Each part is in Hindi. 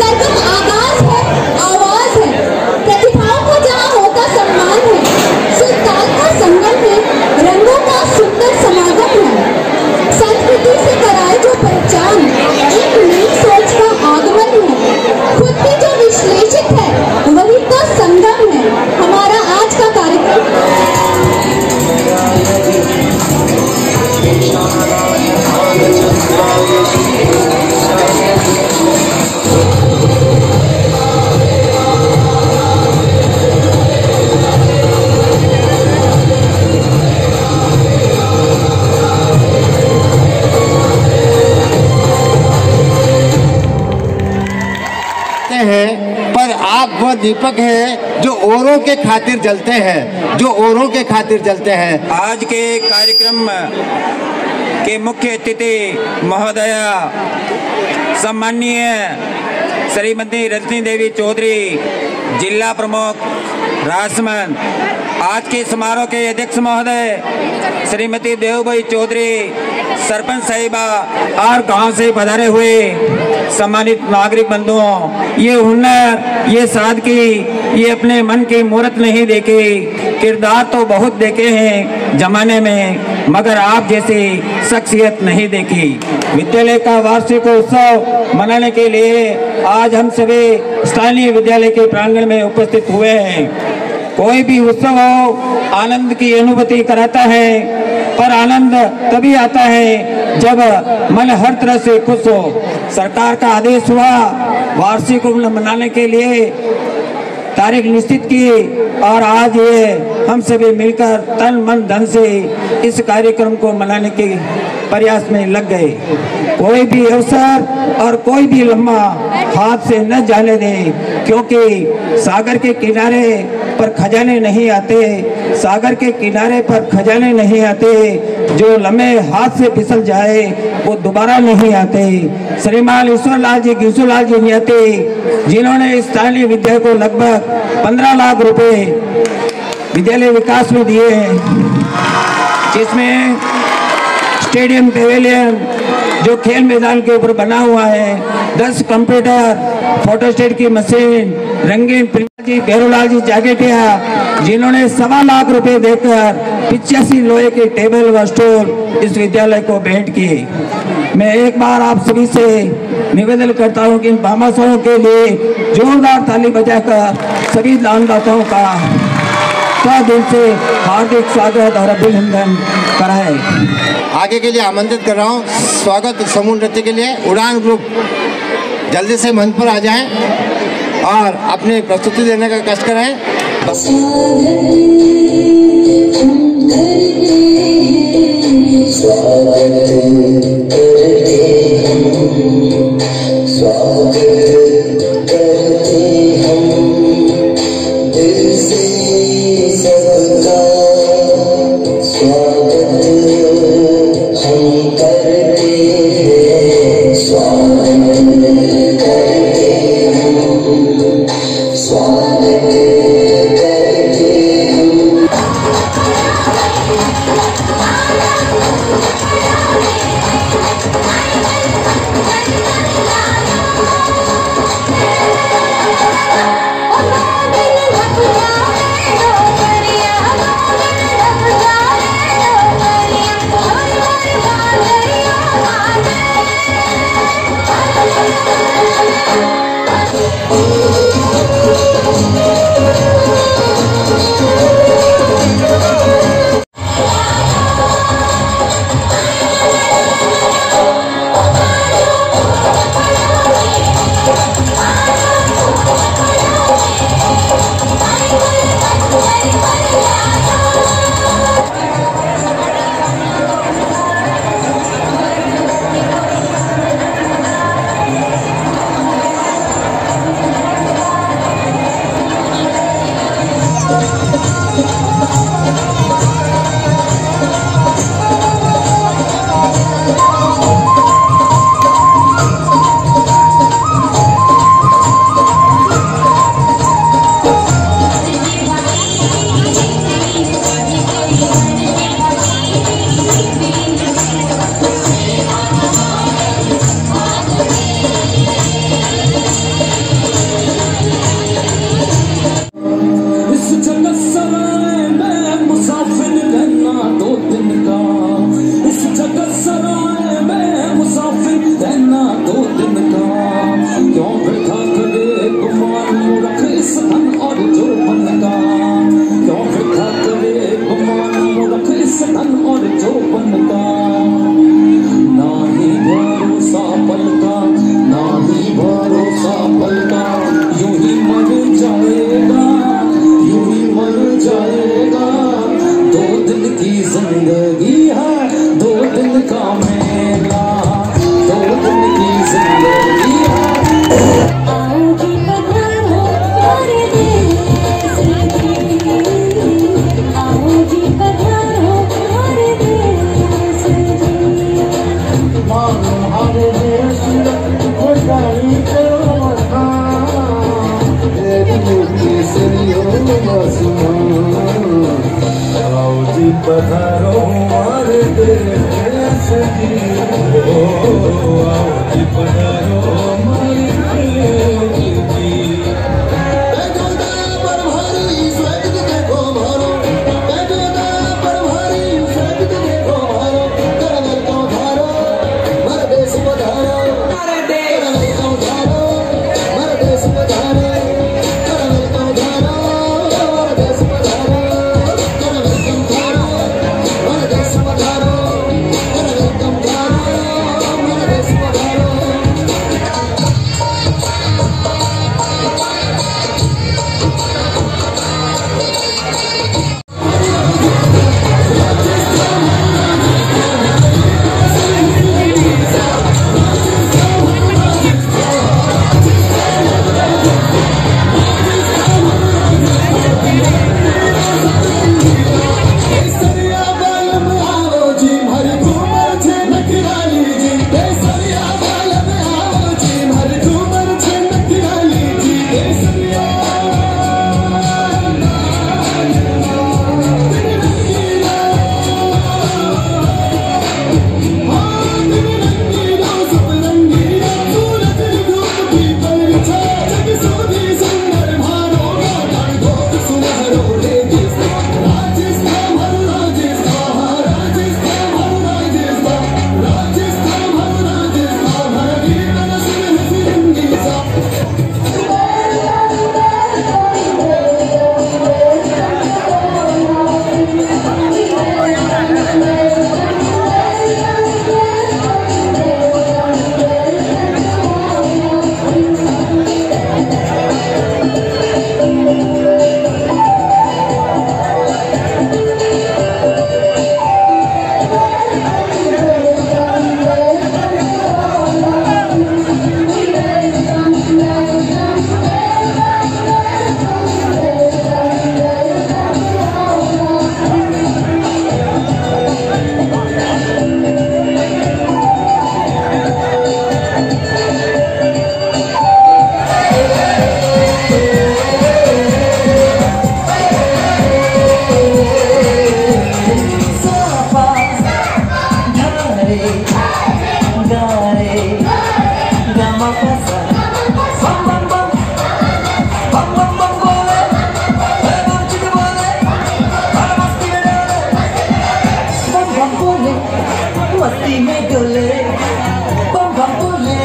सरगम आगाज है, आवाज है, प्रतिभाओं को जहाँ होता सम्मान है, सुरताल का संगम है, रंगों का सुंदर समागम है। संस्कृति से कराए जो पहचान, एक नई सोच का आगमन है। खुद भी जो विश्लेषित है वही तो संगम है। हमारा आज का कार्यक्रम हैं, पर आप वह दीपक हैं जो औरों के खातिर जलते हैं, जो औरों के खातिर जलते हैं। आज के कार्यक्रम के मुख्य अतिथि महोदया सम्माननीय श्रीमती रजनी देवी चौधरी, जिला प्रमुख राजसमंद। आज के समारोह के अध्यक्ष महोदय श्रीमती देवभाई चौधरी, सरपंच साहिबा और गांव से पधारे हुए सम्मानित नागरिक बंधुओं, ये हुनर, ये सादगी, ये अपने मन की मूर्त नहीं देखे, किरदार तो बहुत देखे हैं जमाने में, मगर आप जैसी शख्सियत नहीं देखी। विद्यालय का वार्षिक उत्सव मनाने के लिए आज हम सभी स्थानीय विद्यालय के प्रांगण में उपस्थित हुए हैं। कोई भी उत्सव हो, आनंद की अनुभूति कराता है, पर आनंद तभी आता है जब मन हर तरह से खुश हो। सरकार का आदेश हुआ वार्षिक मनाने के लिए तारीख निश्चित की और आज ये हम सभी मिलकर तन मन धन से इस कार्यक्रम को मनाने के प्रयास में लग गए। कोई भी अवसर और कोई भी लम्हा हाथ से न जाने दें, क्योंकि सागर के किनारे पर खजाने नहीं आते, सागर के किनारे पर खजाने नहीं आते, जो लम्हे हाथ से फिसल जाए वो दोबारा नहीं आते। श्रीमान ईश्वरलाल जी घीसूलाल जी नियति, जिन्होंने स्थानीय विद्यालय को लगभग 15 लाख रुपए विद्यालय विकास में दिए हैं, जिसमें स्टेडियम पेवेलियन जो खेल मैदान के ऊपर बना हुआ है, 10 कंप्यूटर, फोटोस्टेट की मशीन, रंगीन जी भैरूलाल जी जागेटिया, जिन्होंने 1.25 लाख रुपए देकर 85 लोहे के टेबल व स्टूल इस विद्यालय को भेंट किए। मैं एक बार आप सभी से निवेदन करता हूं कि इन भामाशाहों के लिए जोरदार ताली बजाकर सभी दानदाताओं का दिल से हार्दिक स्वागत और अभिनंदन कराए। आगे के लिए आमंत्रित कर रहा हूँ स्वागत समूह नृत्य के लिए उड़ान ग्रुप जल्दी से मंच पर आ जाएं और अपनी प्रस्तुति देने का कष्ट करें। पधारो हमारे देश की, आओ जी पधारो हमारे देश की। मस्ती में डोले बम बम बोले,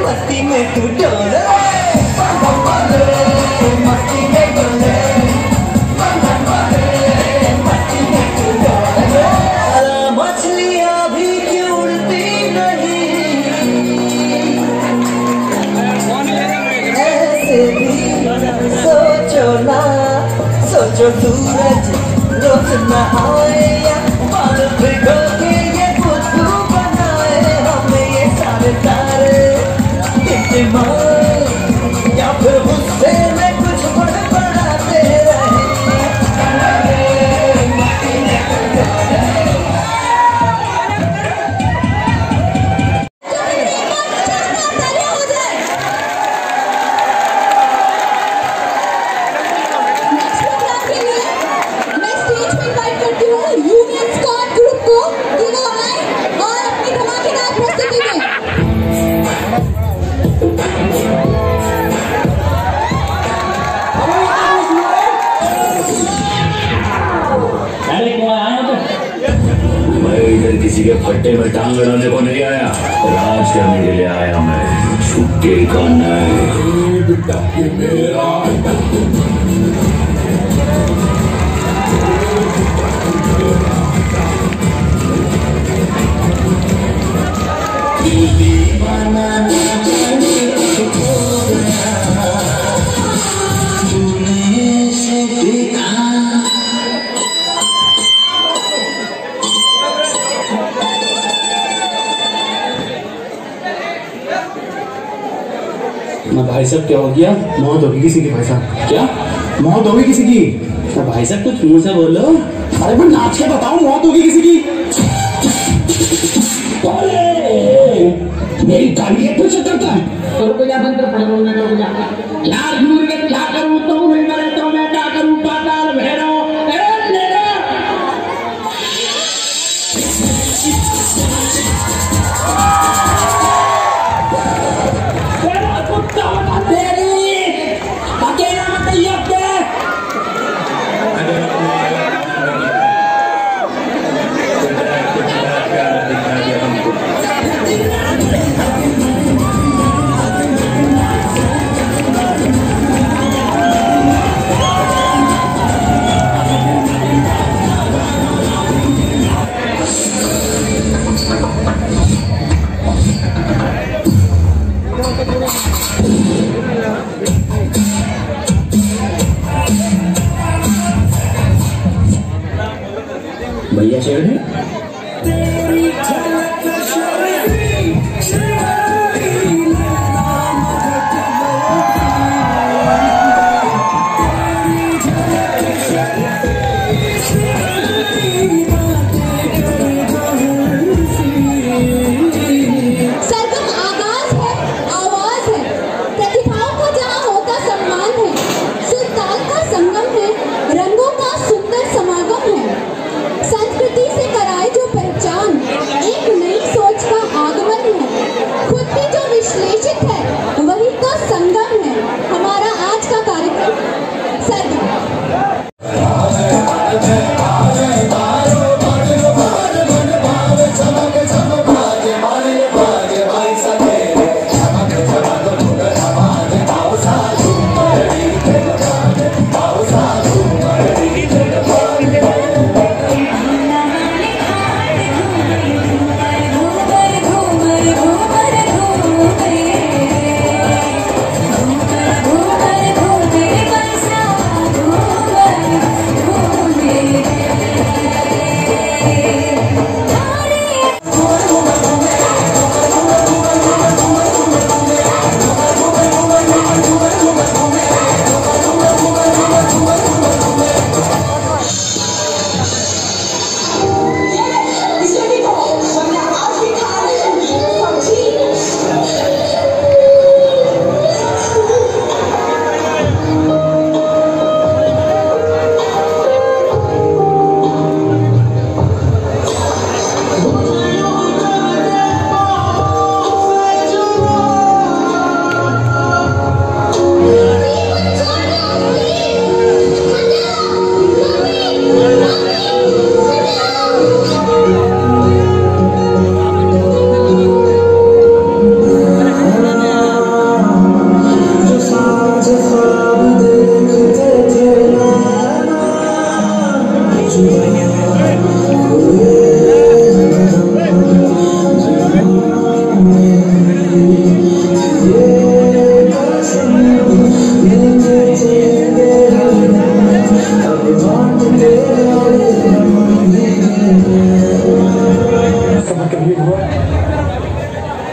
मस्ती में तू डोले बम बम बोले, मस्ती में डोले बम बम बोले, मस्ती में तू डोले। अरे मछलियाँ भी क्यों उड़ती नहीं, ऐसे भी सोचो ना, सोचो सूरज रोज न आए या बाल भिगो के ये बुद्धू बनाए हमें ये सारे तारे इस्तेमाल, या फिर गुस्से में कुछ बड़बड़ाते रहे। किसी के फट्टे में टांग अड़ाने को नहीं आया, राज करने के लिए आया मैं, छुट्टे का नहीं। भाई साहब क्या हो गया? मौत होगी किसी की भाई साहब। क्या मौत होगी किसी की? तो भाई साहब कुछ मुंह से बोलो। अरे मैं नाच के बताऊं मौत होगी किसी की? मेरी गाड़ी है कुछ करता है तो रुपया बंद कर पड़ा बोलने का रुपया यार मैं क्या करूं तो नहीं मरे तो मैं क्या करूं पाताल भैरव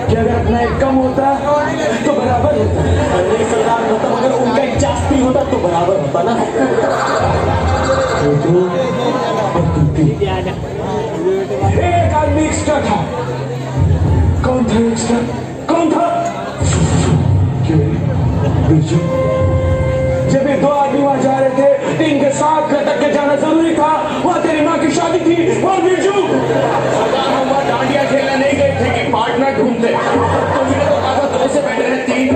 कि अगर अपना एक कम होता तो बराबर होता। अरे सरदार, मतलब अगर उनका एक जास्ती होता तो बराबर होता ना। एक आदमी एक्स्ट्रा था। कौन था एक्स्ट्रा? कौन था? बिरजू। जब ये दो आदमी वहां जा रहे थे तो इनके साथ लटक के जाना जरूरी था। वहां तेरी माँ की शादी थी। और बिरजू, हम वहां डांडिया खेलने नहीं गए थे कि पार्टनर ढूंढते। तो मैंने तो कहा दो से बेटर है तीन।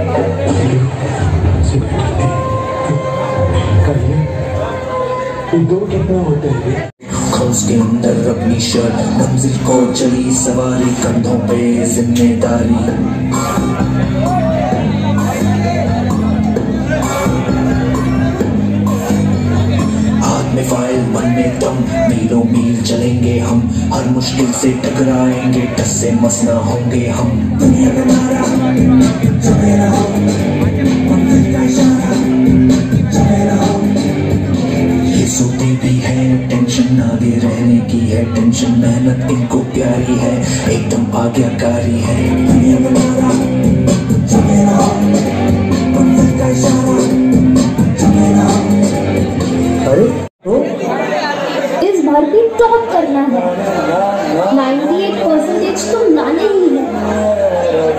दो कितना होते हैं? खोज के अंदर अपनी शर्ट, मंजिल को चली सवारी, कंधों पे जिम्मेदारी। हाथ में फाइल, मन में दम, मीलों मील चलेंगे हम, हर मुश्किल से टकराएंगे, टस से मस ना होंगे हम। दुनिया में मारा, चले रहो, मंजिल का इशारा, चले रहो। ये सोते भी है, टेंशन आगे रहने की है, टेंशन मेहनत इनको प्यारी है, एकदम आज्ञाकारी है। दुनिया में मारा, चले रहो, मंजिल का इशारा, चले रहो। अरे इस बार भी टॉप करना है। 98% तो लाने ही है।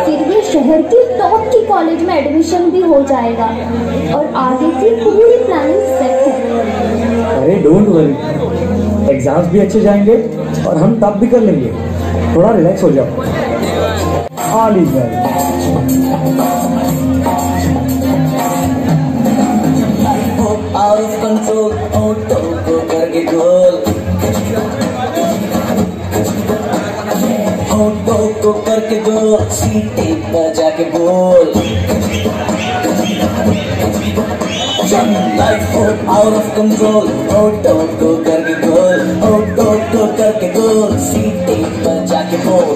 फिर ये शहर की टॉप की कॉलेज में एडमिशन भी हो जाएगा और आगे की पूरी प्लानिंग सेट है। अरे डोंट वरी, एग्जाम्स भी अच्छे जाएंगे और हम टॉप भी कर लेंगे। थोड़ा रिलैक्स हो जाओ। All is well. Out of control, auto को करके गोल, ऑटो को करके गोल, सीटे पर जाके बोल। लाइफ हो आउट ऑफ कंट्रोल, ऑटो को करके गोल, ऑटो को करके गोल, सीटे पर जाके बोल।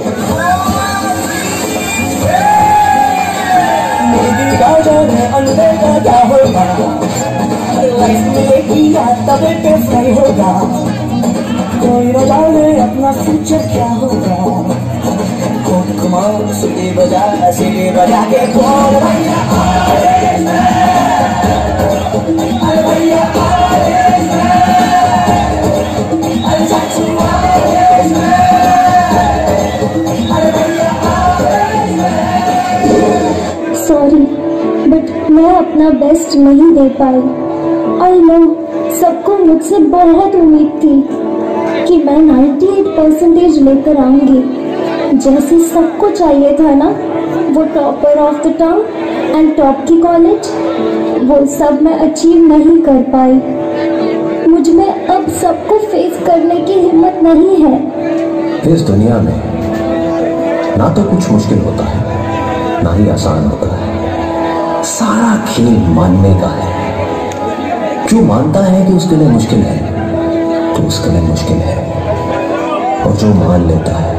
मेरी गाजर है अंदर का क्या होगा, लाइफ में किया तबे पे सही होगा, कोई न जाने अपना फ्यूचर क्या होगा। कुमार सीटी बजा के बोल भैया सॉरी, बट मैं अपना बेस्ट नहीं दे पाई। आई नो सबको मुझसे बहुत उम्मीद थी कि मैं 98% लेकर आऊंगी, जैसे सबको चाहिए था ना, वो topper of the town and top की कॉलेज। वो सब मैं अचीव नहीं कर पाई। मुझ में अब सबको फेस करने की हिम्मत नहीं है। इस दुनिया में ना तो कुछ मुश्किल होता है, ना ही आसान होता है। सारा खेल मानने का है। जो मानता है कि उसके लिए मुश्किल है, तो उसके लिए मुश्किल है, और जो मान लेता है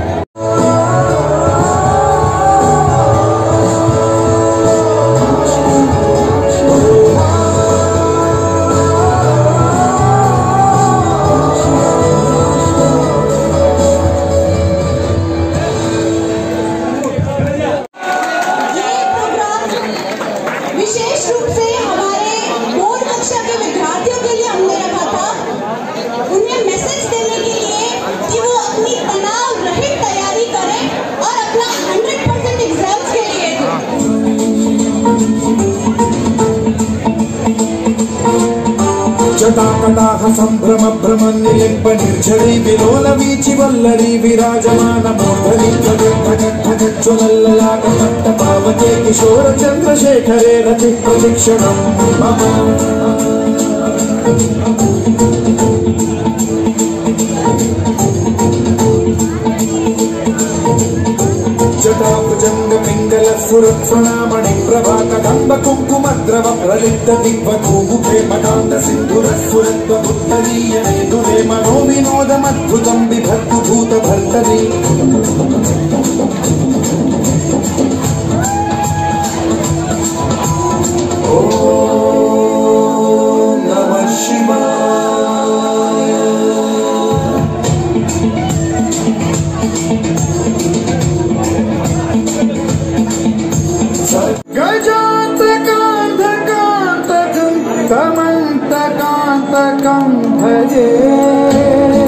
विशेष रूप से हमारे बोर्ड कक्षा के विद्यार्थियों के लिए हमने रखा था, उन्हें मैसेज देने के लिए कि वो अपनी तनाव रहित तैयारी करें और अपना 100% एग्जाम्स के लिए जटाकटाह संभ्रम भ्रमनिलिम्ब निर्झरी विलोलवीचि वल्लरी विराजमान मूर्धनि ज्वलल्ललाट पावते किशोर चंद्रशेखरे रति प्रशिक्षणं मम। जटाभुजंग पिंगल सुरत्सुनामणि प्रभा कदंब कुंकुम द्रव प्रलिप्त दिग्वधूमुखे मकांत सिंधुरस्फुरत्व बुद्धरीय मेधुरे मनो विनोदमद्भुतं बिभर्तु भूत भर्तरी। ओम नमः शिवाय। मस्तकं भजे